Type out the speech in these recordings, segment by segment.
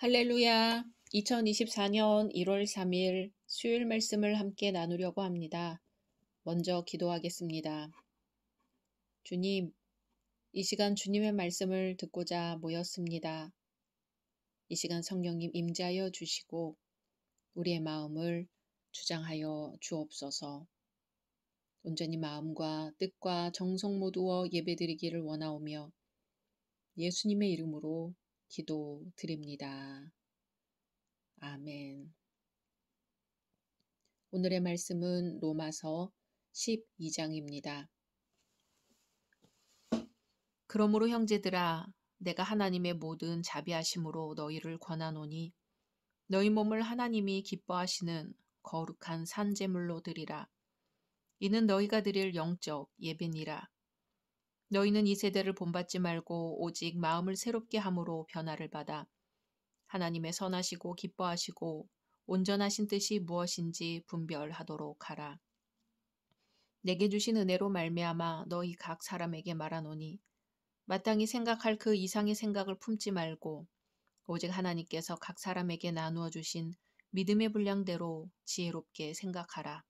할렐루야. 2024년 1월 3일 수요일 말씀을 함께 나누려고 합니다. 먼저 기도하겠습니다. 주님, 이 시간 주님의 말씀을 듣고자 모였습니다. 이 시간 성령님 임재하여 주시고 우리의 마음을 주장하여 주옵소서. 온전히 마음과 뜻과 정성 모두어 예배드리기를 원하오며 예수님의 이름으로 기도드립니다. 아멘. 오늘의 말씀은 로마서 12장입니다. 그러므로 형제들아, 내가 하나님의 모든 자비하심으로 너희를 권하노니 너희 몸을 하나님이 기뻐하시는 거룩한 산 제물로 드리라. 이는 너희가 드릴 영적 예배니라. 너희는 이 세대를 본받지 말고 오직 마음을 새롭게 함으로 변화를 받아 하나님의 선하시고 기뻐하시고 온전하신 뜻이 무엇인지 분별하도록 하라. 내게 주신 은혜로 말미암아 너희 각 사람에게 말하노니 마땅히 생각할 그 이상의 생각을 품지 말고 오직 하나님께서 각 사람에게 나누어 주신 믿음의 분량대로 지혜롭게 생각하라.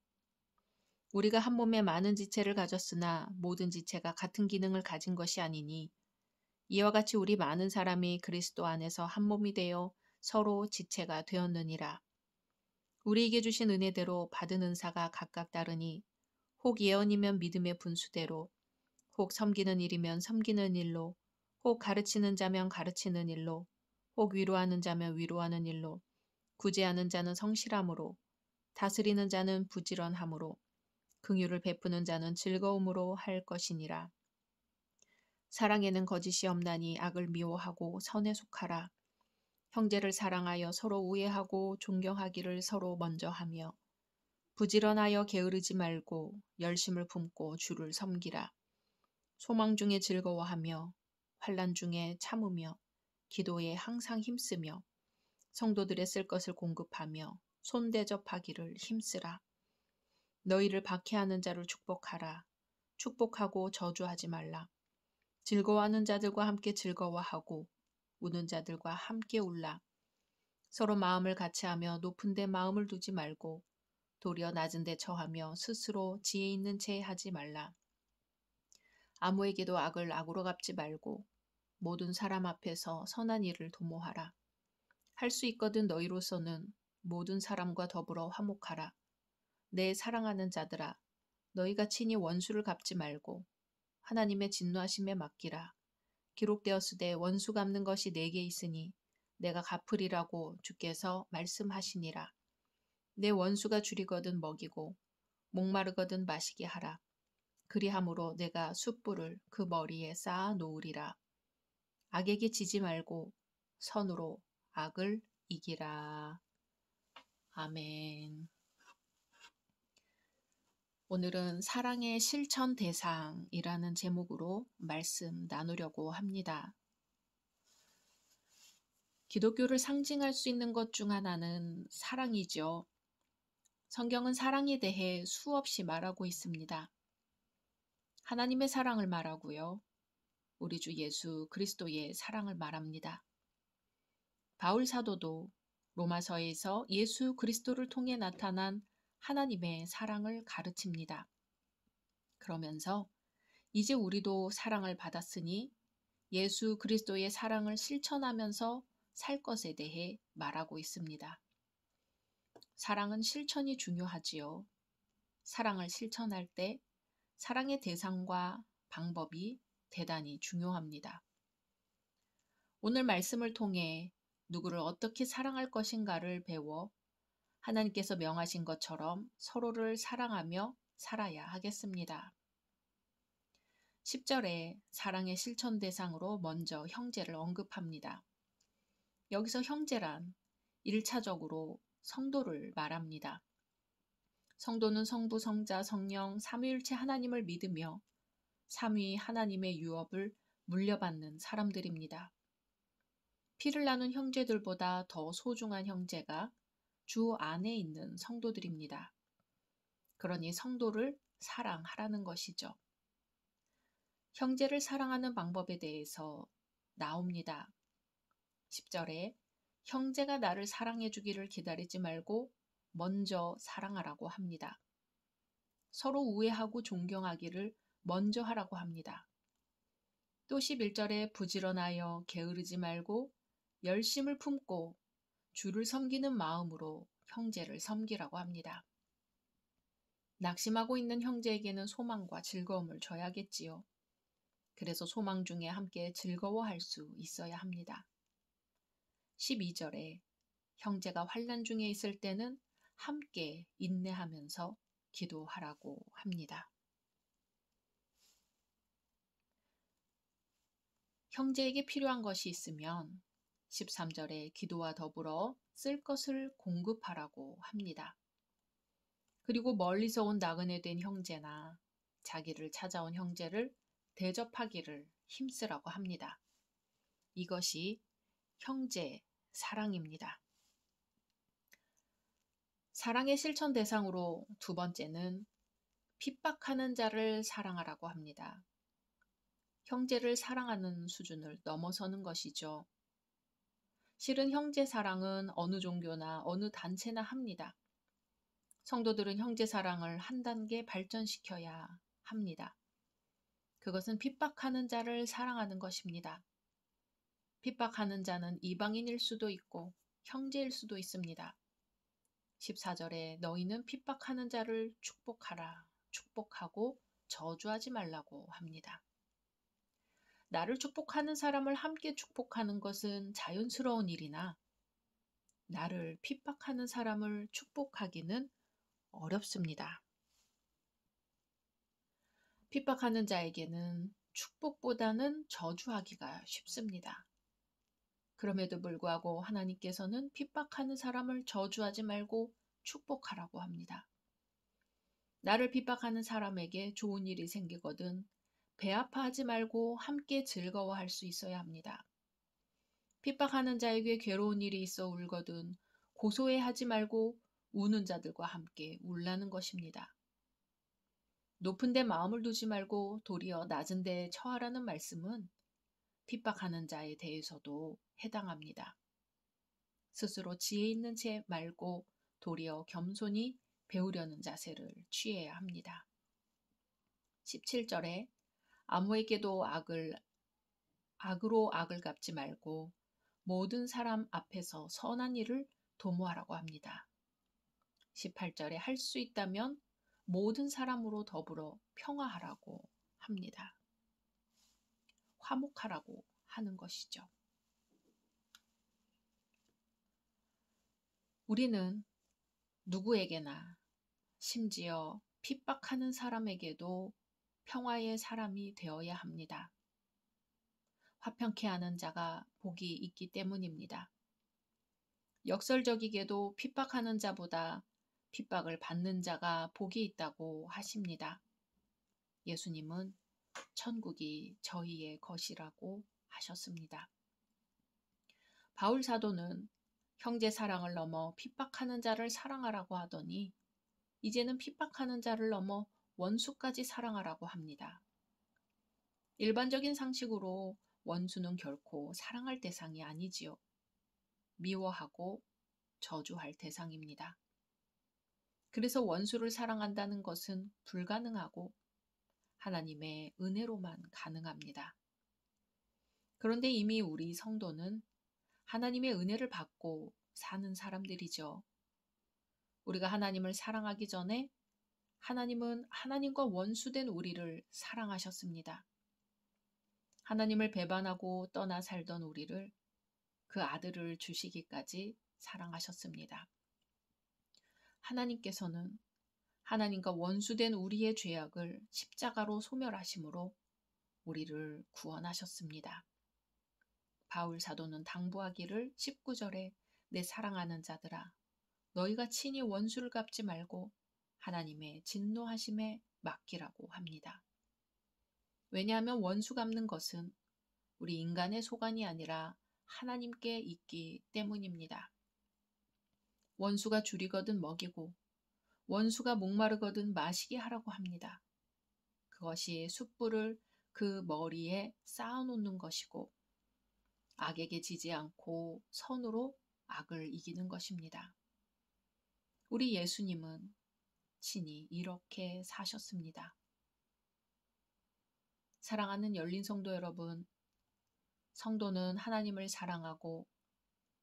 우리가 한 몸에 많은 지체를 가졌으나 모든 지체가 같은 기능을 가진 것이 아니니 이와 같이 우리 많은 사람이 그리스도 안에서 한 몸이 되어 서로 지체가 되었느니라. 우리에게 주신 은혜대로 받은 은사가 각각 다르니 혹 예언이면 믿음의 분수대로, 혹 섬기는 일이면 섬기는 일로, 혹 가르치는 자면 가르치는 일로, 혹 위로하는 자면 위로하는 일로, 구제하는 자는 성실함으로, 다스리는 자는 부지런함으로, 긍휼을 베푸는 자는 즐거움으로 할 것이니라. 사랑에는 거짓이 없나니 악을 미워하고 선에 속하라. 형제를 사랑하여 서로 우애하고 존경하기를 서로 먼저 하며 부지런하여 게으르지 말고 열심을 품고 주를 섬기라. 소망 중에 즐거워하며 환난 중에 참으며 기도에 항상 힘쓰며 성도들의 쓸 것을 공급하며 손대접하기를 힘쓰라. 너희를 박해하는 자를 축복하라. 축복하고 저주하지 말라. 즐거워하는 자들과 함께 즐거워하고 우는 자들과 함께 울라. 서로 마음을 같이하며 높은 데 마음을 두지 말고 도리어 낮은 데 처하며 스스로 지혜 있는 채 하지 말라. 아무에게도 악을 악으로 갚지 말고 모든 사람 앞에서 선한 일을 도모하라. 할 수 있거든 너희로서는 모든 사람과 더불어 화목하라. 내 사랑하는 자들아, 너희가 친히 원수를 갚지 말고 하나님의 진노하심에 맡기라. 기록되었으되 원수 갚는 것이 내게 있으니 내가 갚으리라고 주께서 말씀하시니라. 내 원수가 줄이거든 먹이고 목마르거든 마시게 하라. 그리함으로 내가 숯불을 그 머리에 쌓아 놓으리라. 악에게 지지 말고 선으로 악을 이기라. 아멘. 오늘은 사랑의 실천 대상이라는 제목으로 말씀 나누려고 합니다. 기독교를 상징할 수 있는 것 중 하나는 사랑이죠. 성경은 사랑에 대해 수없이 말하고 있습니다. 하나님의 사랑을 말하고요. 우리 주 예수 그리스도의 사랑을 말합니다. 바울 사도도 로마서에서 예수 그리스도를 통해 나타난 하나님의 사랑을 가르칩니다. 그러면서 이제 우리도 사랑을 받았으니 예수 그리스도의 사랑을 실천하면서 살 것에 대해 말하고 있습니다. 사랑은 실천이 중요하지요. 사랑을 실천할 때 사랑의 대상과 방법이 대단히 중요합니다. 오늘 말씀을 통해 누구를 어떻게 사랑할 것인가를 배워 하나님께서 명하신 것처럼 서로를 사랑하며 살아야 하겠습니다. 10절에 사랑의 실천 대상으로 먼저 형제를 언급합니다. 여기서 형제란 1차적으로 성도를 말합니다. 성도는 성부, 성자, 성령, 삼위일체 하나님을 믿으며 삼위 하나님의 유업을 물려받는 사람들입니다. 피를 나눈 형제들보다 더 소중한 형제가 주 안에 있는 성도들입니다. 그러니 성도를 사랑하라는 것이죠. 형제를 사랑하는 방법에 대해서 나옵니다. 10절에 형제가 나를 사랑해 주기를 기다리지 말고 먼저 사랑하라고 합니다. 서로 우애하고 존경하기를 먼저 하라고 합니다. 또 11절에 부지런하여 게으르지 말고 열심을 품고 주를 섬기는 마음으로 형제를 섬기라고 합니다. 낙심하고 있는 형제에게는 소망과 즐거움을 줘야겠지요. 그래서 소망 중에 함께 즐거워할 수 있어야 합니다. 12절에 형제가 환난 중에 있을 때는 함께 인내하면서 기도하라고 합니다. 형제에게 필요한 것이 있으면 13절에 기도와 더불어 쓸 것을 공급하라고 합니다. 그리고 멀리서 온 나그네 된 형제나 자기를 찾아온 형제를 대접하기를 힘쓰라고 합니다. 이것이 형제 사랑입니다. 사랑의 실천 대상으로 두 번째는 핍박하는 자를 사랑하라고 합니다. 형제를 사랑하는 수준을 넘어서는 것이죠. 실은 형제 사랑은 어느 종교나 어느 단체나 합니다. 성도들은 형제 사랑을 한 단계 발전시켜야 합니다. 그것은 핍박하는 자를 사랑하는 것입니다. 핍박하는 자는 이방인일 수도 있고 형제일 수도 있습니다. 14절에 너희는 핍박하는 자를 축복하라, 축복하고 저주하지 말라고 합니다. 나를 축복하는 사람을 함께 축복하는 것은 자연스러운 일이나 나를 핍박하는 사람을 축복하기는 어렵습니다. 핍박하는 자에게는 축복보다는 저주하기가 쉽습니다. 그럼에도 불구하고 하나님께서는 핍박하는 사람을 저주하지 말고 축복하라고 합니다. 나를 핍박하는 사람에게 좋은 일이 생기거든 배 아파하지 말고 함께 즐거워할 수 있어야 합니다. 핍박하는 자에게 괴로운 일이 있어 울거든 고소해하지 말고 우는 자들과 함께 울라는 것입니다. 높은 데 마음을 두지 말고 도리어 낮은 데에 처하라는 말씀은 핍박하는 자에 대해서도 해당합니다. 스스로 지혜 있는 채 말고 도리어 겸손히 배우려는 자세를 취해야 합니다. 17절에 아무에게도 악으로 악을 갚지 말고 모든 사람 앞에서 선한 일을 도모하라고 합니다. 18절에 할 수 있다면 모든 사람으로 더불어 평화하라고 합니다. 화목하라고 하는 것이죠. 우리는 누구에게나 심지어 핍박하는 사람에게도 평화의 사람이 되어야 합니다. 화평케 하는 자가 복이 있기 때문입니다. 역설적이게도 핍박하는 자보다 핍박을 받는 자가 복이 있다고 하십니다. 예수님은 천국이 저희의 것이라고 하셨습니다. 바울 사도는 형제 사랑을 넘어 핍박하는 자를 사랑하라고 하더니 이제는 핍박하는 자를 넘어 원수까지 사랑하라고 합니다. 일반적인 상식으로 원수는 결코 사랑할 대상이 아니지요. 미워하고 저주할 대상입니다. 그래서 원수를 사랑한다는 것은 불가능하고 하나님의 은혜로만 가능합니다. 그런데 이미 우리 성도는 하나님의 은혜를 받고 사는 사람들이죠. 우리가 하나님을 사랑하기 전에 하나님은 하나님과 원수된 우리를 사랑하셨습니다. 하나님을 배반하고 떠나 살던 우리를 그 아들을 주시기까지 사랑하셨습니다. 하나님께서는 하나님과 원수된 우리의 죄악을 십자가로 소멸하심으로 우리를 구원하셨습니다. 바울 사도는 당부하기를 19절에 내 사랑하는 자들아 너희가 친히 원수를 갚지 말고 하나님의 진노하심에 맡기라고 합니다. 왜냐하면 원수 갚는 것은 우리 인간의 소관이 아니라 하나님께 있기 때문입니다. 원수가 줄이거든 먹이고 원수가 목마르거든 마시게 하라고 합니다. 그것이 숯불을 그 머리에 쌓아놓는 것이고 악에게 지지 않고 선으로 악을 이기는 것입니다. 우리 예수님은 친히 이렇게 사셨습니다. 사랑하는 열린 성도 여러분, 성도는 하나님을 사랑하고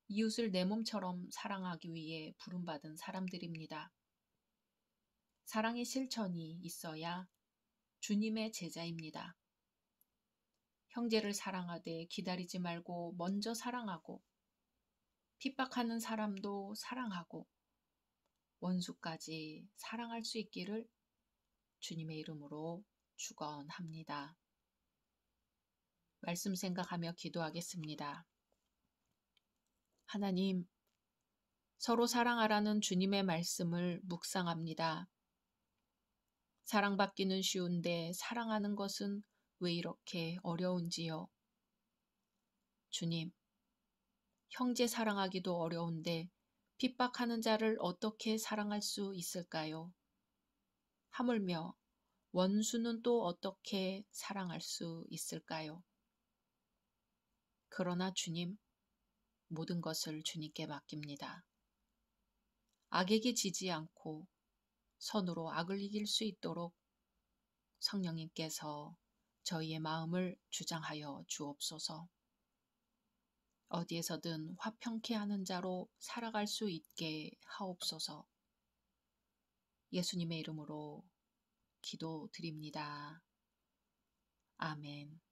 이웃을 내 몸처럼 사랑하기 위해 부름받은 사람들입니다. 사랑의 실천이 있어야 주님의 제자입니다. 형제를 사랑하되 기다리지 말고 먼저 사랑하고, 핍박하는 사람도 사랑하고 원수까지 사랑할 수 있기를 주님의 이름으로 축원합니다. 말씀 생각하며 기도하겠습니다. 하나님, 서로 사랑하라는 주님의 말씀을 묵상합니다. 사랑받기는 쉬운데 사랑하는 것은 왜 이렇게 어려운지요? 주님, 형제 사랑하기도 어려운데 핍박하는 자를 어떻게 사랑할 수 있을까요? 하물며 원수는 또 어떻게 사랑할 수 있을까요? 그러나 주님, 모든 것을 주님께 맡깁니다. 악에게 지지 않고 선으로 악을 이길 수 있도록 성령님께서 저희의 마음을 주장하여 주옵소서. 어디에서든 화평케 하는 자로 살아갈 수 있게 하옵소서. 예수님의 이름으로 기도드립니다. 아멘.